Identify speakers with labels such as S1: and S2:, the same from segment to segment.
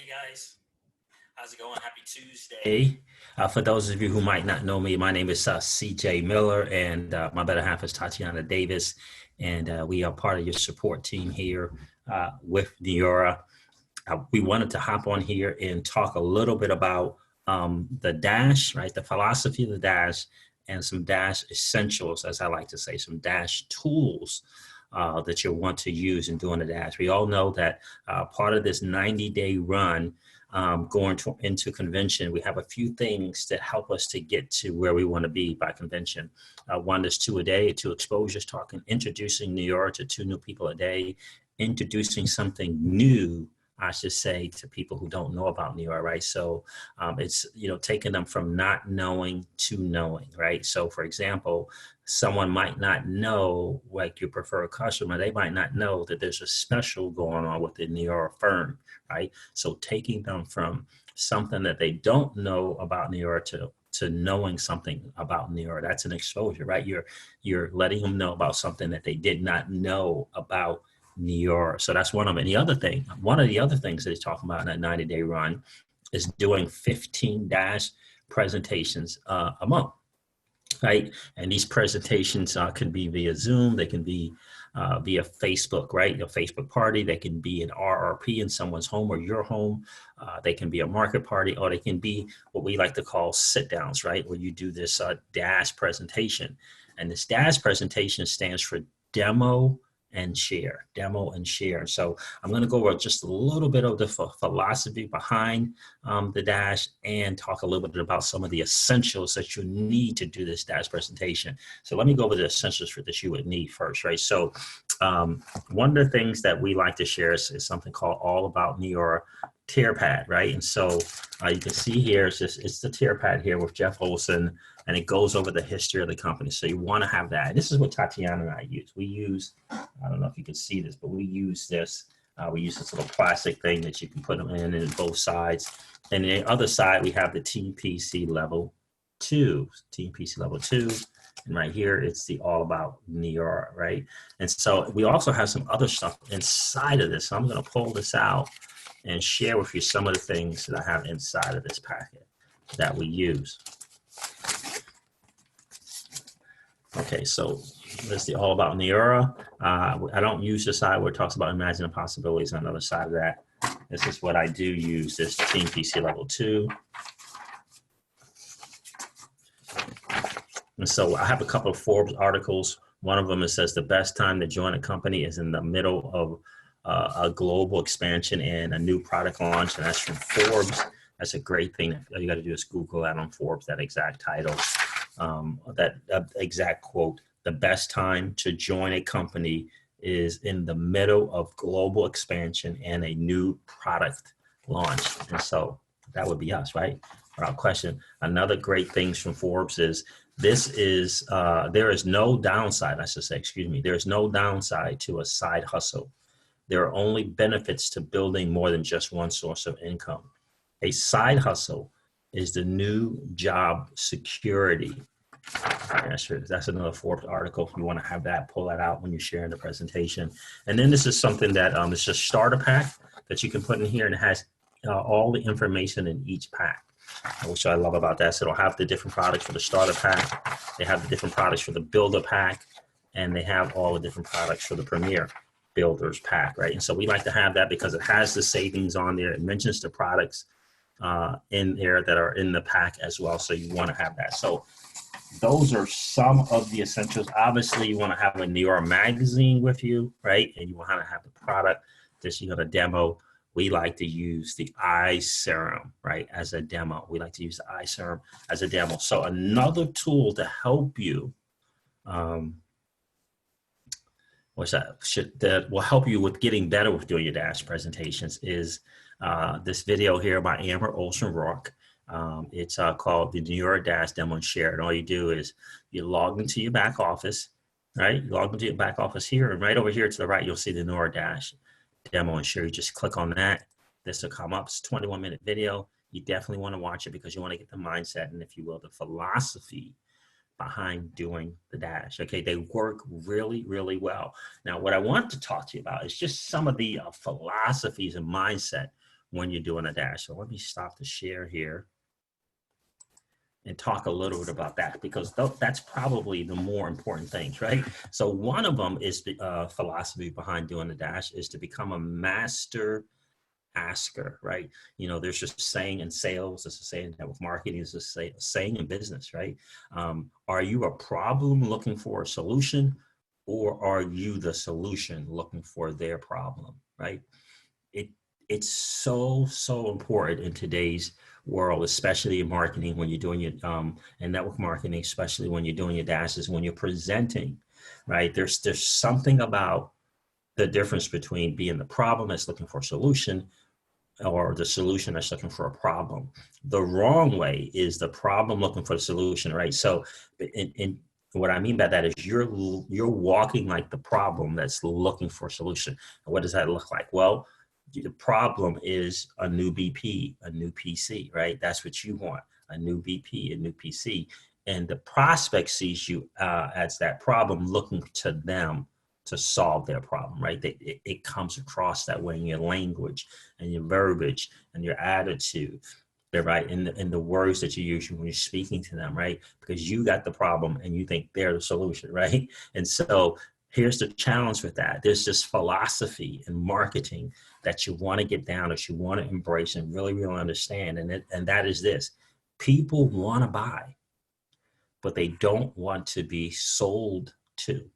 S1: Hey guys, how's it going? Happy Tuesday. For those of you who might not know me, my name is CJ Miller, and my better half is Tatiana Davis, and we are part of your support team here with Neora. We wanted to hop on here and talk a little bit about the Dash, right? The philosophy of the Dash and some Dash essentials, as I like to say, some Dash tools that you'll want to use in doing the Dash. We all know that part of this 90-day run into convention, we have a few things that help us to get to where we want to be by convention. One is 2 a day, 2 exposures, introducing Neora to 2 new people a day, introducing something new, I should say, to people who don't know about Neora, right? So it's, taking them from not knowing to knowing, right? So for example, someone might not know, like your preferred customer, they might not know that there's a special going on with the Neora firm, right? So taking them from something that they don't know about Neora to knowing something about Neora, that's an exposure, right? You're letting them know about something that they did not know about Neora. So that's one of them. And one of the other things that he's talking about in that 90-day run is doing 15 Dash presentations a month, right? And these presentations can be via Zoom, they can be via Facebook, right? A Facebook party, they can be an RRP in someone's home or your home, they can be a market party, or they can be what we like to call sit downs, right? Where you do this Dash presentation. And this Dash presentation stands for demo and share. So I'm going to go over just a little bit of the philosophy behind the Dash and talk a little bit about some of the essentials that you need to do this Dash presentation. So let me go over the essentials that you would need first, right? So one of the things that we like to share is something called All About Neora tear pad, right? And so you can see here, it's the tear pad here with Jeff Olson, and it goes over the history of the company. So you want to have that. And this is what Tatiana and I use. I don't know if you can see this, but we use this. We use this little plastic thing that you can put them in both sides. And the other side, we have the TPC level 2. And right here, it's the All About Neora, right? And so we also have some other stuff inside of this. So I'm going to pull this out and share with you some of the things that I have inside of this packet that we use. Okay, so this is the All About Neora. I don't use the side where it talks about imagining possibilities on the other side of that. This is what I do use, this Team PC Level 2. And so I have a couple of Forbes articles. One of them, it says the best time to join a company is in the middle of a global expansion and a new product launch, and that's from Forbes. That's a great thing. All you got to do is Google that on Forbes, that exact title. That exact quote, the best time to join a company is in the middle of global expansion and a new product launch. And so that would be us, right? Without question. Another great things from Forbes is there is no downside, I should say, there is no downside to a side hustle. There are only benefits to building more than just one source of income. A side hustle is the new job security. That's another Forbes article. If you want to have that, pull that out when you're sharing the presentation. And then this is something that it's just starter pack that you can put in here, and it has all the information in each pack, which I love about that. So it'll have the different products for the starter pack. They have the different products for the builder pack, and they have all the different products for the premier builders pack, right? And so we like to have that because it has the savings on there. It mentions the products in there that are in the pack as well. So you want to have that. So those are some of the essentials. Obviously, you want to have a Neora magazine with you, right? And you want to have the product that you're going to demo. We like to use the eye serum, right, as a demo. We like to use the eye serum as a demo. So another tool to help you, that will help you with getting better with doing your Dash presentations is this video here by Amber Olsen-Rourke. It's called the Neora Dash Demo and Share. And all you do is you log into your back office, right? You log into your back office here, and right over here to the right, you'll see the Neora Dash Demo and Share. You just click on that. This will come up. It's a 21-minute video. You definitely want to watch it because you want to get the mindset and, if you will, the philosophy behind doing the Dash. Okay, they work really, really well. Now, what I want to talk to you about is just some of the philosophies and mindset when you're doing a dash. So let me stop the share here and talk a little bit about that, because that's probably the more important things, right? So one of them is the philosophy behind doing the dash is to become a master asker, right? You know, there's just saying in sales, there's a saying that with marketing, is a saying in business, right? Are you a problem looking for a solution, or are you the solution looking for their problem, right? It's so important in today's world, especially in marketing, when you're doing your and network marketing, especially when you're doing your dashes, when you're presenting, right? There's something about the difference between being the problem that's looking for a solution, or the solution that's looking for a problem. The wrong way is the problem looking for the solution, right? So in what I mean by that is you're walking like the problem that's looking for a solution. And what does that look like? Well, the problem is a new BP, a new PC, right? That's what you want, a new BP, a new PC. And the prospect sees you as that problem, looking to them to solve their problem, right? It comes across that way in your language and your verbiage and your attitude, right? In the words that you use when you're speaking to them, right? Because you got the problem and you think they're the solution, right? And so here's the challenge with that. There's this philosophy in marketing that you want to get down, that you want to embrace and really, really understand. And that is this: people want to buy, but they don't want to be sold to.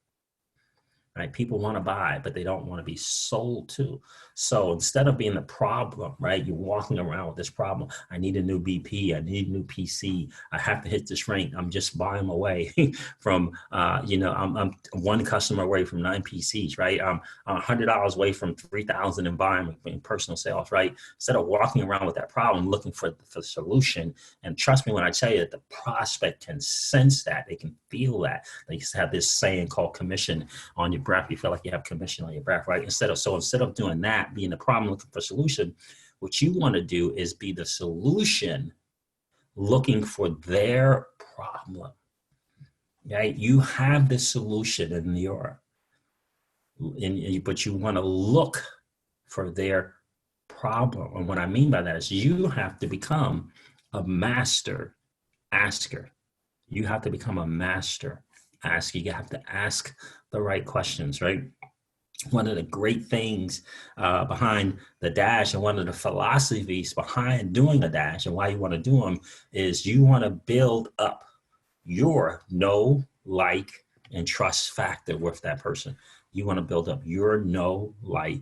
S1: Right? People want to buy, but they don't want to be sold to. So instead of being the problem, right, you're walking around with this problem. I need a new BP. I need a new PC. I have to hit this rank. I'm just buying away from, I'm one customer away from 9 PCs, right? I'm $100 away from 3,000 in buying in personal sales, right? Instead of walking around with that problem, looking for the solution. And trust me when I tell you that the prospect can sense that. They can feel that. They have this saying called commission on your breath. You feel like you have commission on your breath, right? Instead of doing that, being the problem looking for a solution, what you want to do is be the solution looking for their problem. Right? You have the solution in Neora, but you want to look for their problem. And what I mean by that is you have to become a master asker. You have to become a master asker. You have to ask the right questions, right? One of the great things behind the dash, and one of the philosophies behind doing a dash and why you want to do them, is you want to build up your know, like, and trust factor with that person. You want to build up your know, like,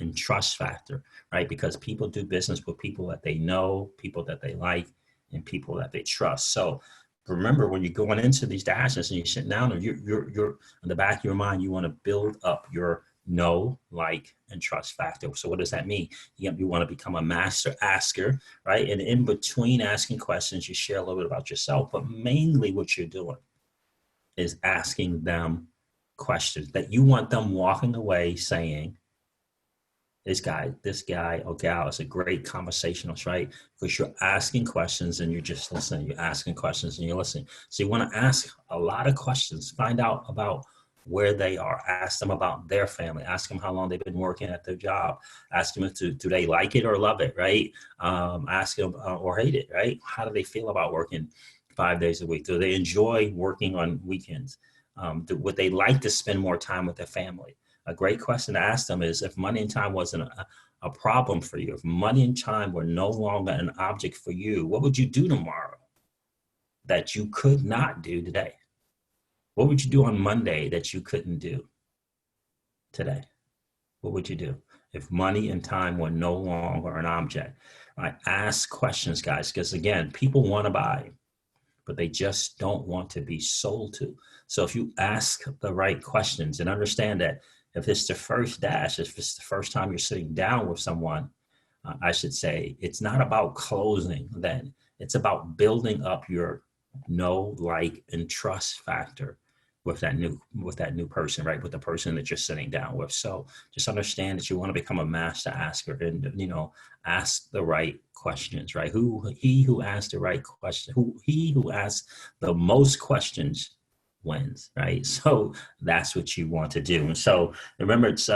S1: and trust factor, right? Because people do business with people that they know, people that they like, and people that they trust. So remember, when you're going into these dashes and you're sitting down, or you're in the back of your mind, you want to build up your know, like, and trust factor. So what does that mean? You want to become a master asker, right? And in between asking questions, you share a little bit about yourself, but mainly what you're doing is asking them questions that you want them walking away saying, this guy or gal is a great conversationalist, right? Because you're asking questions and you're just listening. You're asking questions and you're listening. So you want to ask a lot of questions. Find out about where they are. Ask them about their family. Ask them how long they've been working at their job. Ask them do they like it or love it, right? Ask them or hate it, right? How do they feel about working 5 days a week? Do they enjoy working on weekends? Would they like to spend more time with their family? A great question to ask them is, if money and time wasn't a problem for you, if money and time were no longer an object for you, what would you do tomorrow that you could not do today? What would you do on Monday that you couldn't do today? What would you do if money and time were no longer an object? Right? Ask questions, guys, because again, people want to buy, but they just don't want to be sold to. So if you ask the right questions and understand that if it's the first dash, if it's the first time you're sitting down with someone, I should say, it's not about closing then. It's about building up your know, like, and trust factor with that new person, right? With the person that you're sitting down with. So just understand that you want to become a master asker and, ask the right questions, right? He who asks the right question, he who asks the most questions wins, right? So that's what you want to do. And so remember, it's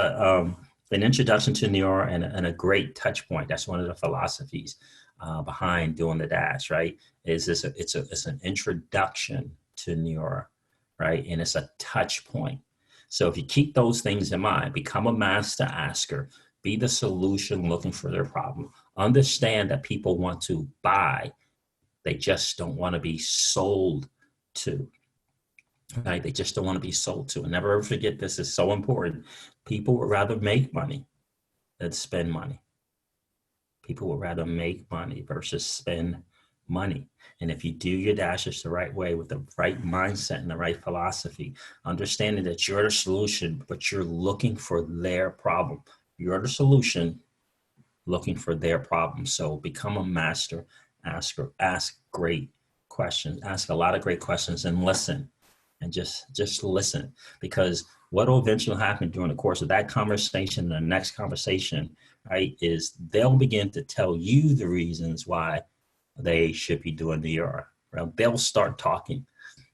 S1: an introduction to Neora and a great touch point. That's one of the philosophies behind doing the dash, right? It's an introduction to Neora, right? And it's a touch point. So if you keep those things in mind, become a master asker, be the solution looking for their problem. Understand that people want to buy. They just don't want to be sold to. Right? They just don't want to be sold to. And never ever forget this is so important. People would rather make money than spend money. People would rather make money versus spend money. And if you do your dashes the right way with the right mindset and the right philosophy, understanding that you're the solution, but you're looking for their problem. You're the solution looking for their problem. So become a master asker, ask great questions, ask a lot of great questions and listen. And just listen, because what will eventually happen during the course of that conversation and the next conversation, right, is they'll begin to tell you the reasons why they should be doing Neora. Right? They'll start talking,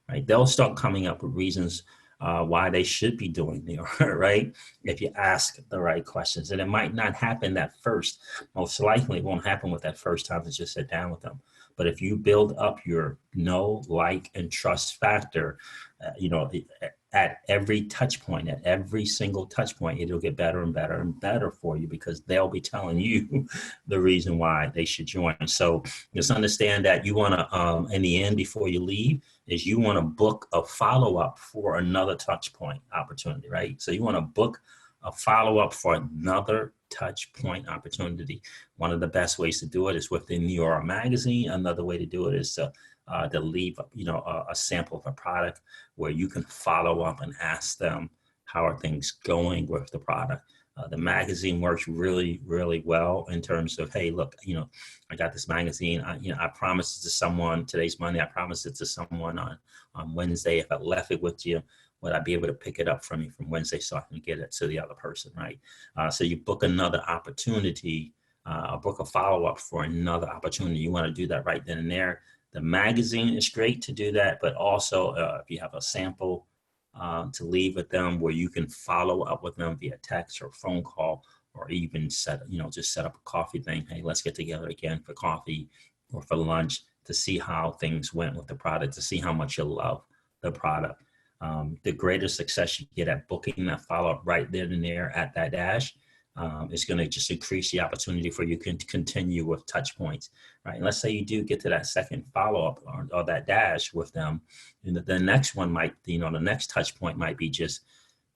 S1: right? They'll start coming up with reasons why they should be doing Neora, right? If you ask the right questions. And it might not happen that first. Most likely it won't happen with that first time to just sit down with them. But if you build up your know, like, and trust factor, at every touch point, at every single touch point, it'll get better and better and better for you because they'll be telling you the reason why they should join. So just understand that you want to, in the end, before you leave, is you want to book a follow-up for another touch point opportunity, right? So you want to book a follow-up for another touch point opportunity. One of the best ways to do it is within Neora magazine. Another way to do it is to leave, a sample of a product where you can follow up and ask them, how are things going with the product? The magazine works really, really well in terms of, hey, look, I got this magazine. I promised it to someone. Today's Monday. I promised it to someone on Wednesday. If I left it with you, would I be able to pick it up from you from Wednesday so I can get it to the other person, right? So you book another opportunity, book a follow-up for another opportunity. You want to do that right then and there. The magazine is great to do that, but also if you have a sample to leave with them where you can follow up with them via text or phone call, or even just set up a coffee thing. Hey, let's get together again for coffee or for lunch to see how things went with the product, to see how much you love the product. The greater success you get at booking that follow-up right then and there at that dash is going to just increase the opportunity for you to continue with touch points, right? And let's say you do get to that second follow-up or that dash with them, and the next one might, the next touch point might be just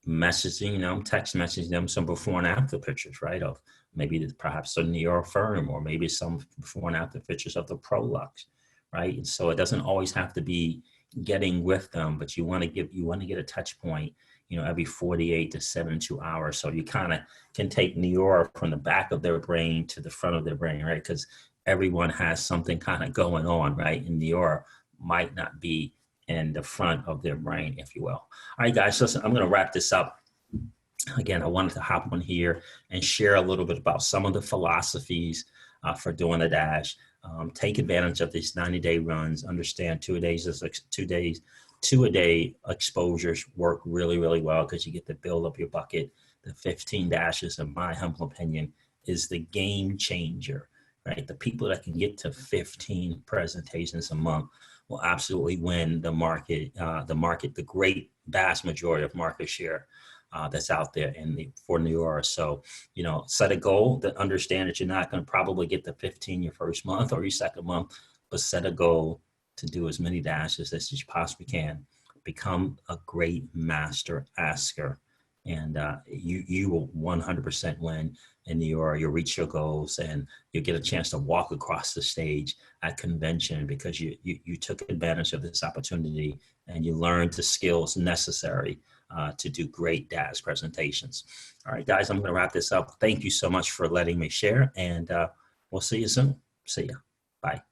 S1: messaging them, text messaging them some before and after pictures, right? Of maybe perhaps a Neora firm, or maybe some before and after pictures of the Prolux, right? And so it doesn't always have to be getting with them, but you want to get a touch point, every 48 to 72 hours. So you kind of can take Neora from the back of their brain to the front of their brain, right? Because everyone has something kind of going on, right? And Neora might not be in the front of their brain, if you will. All right, guys, listen, I'm going to wrap this up. Again, I wanted to hop on here and share a little bit about some of the philosophies for doing the dash. Take advantage of these 90-day runs. Understand 2 a day exposures work really, really well because you get to build up your bucket. The 15 dashes, in my humble opinion, is the game changer, right? The people that can get to 15 presentations a month will absolutely win the market, the great vast majority of market share that's out there for Neora. So, set a goal to understand that you're not going to probably get to 15 your first month or your second month, but set a goal to do as many dashes as you possibly can. Become a great master asker, and you will 100% win in Neora. You'll reach your goals, and you'll get a chance to walk across the stage at convention because you took advantage of this opportunity and you learned the skills necessary to do great dash presentations. All right, guys, I'm going to wrap this up. Thank you so much for letting me share, and we'll see you soon. See ya. Bye.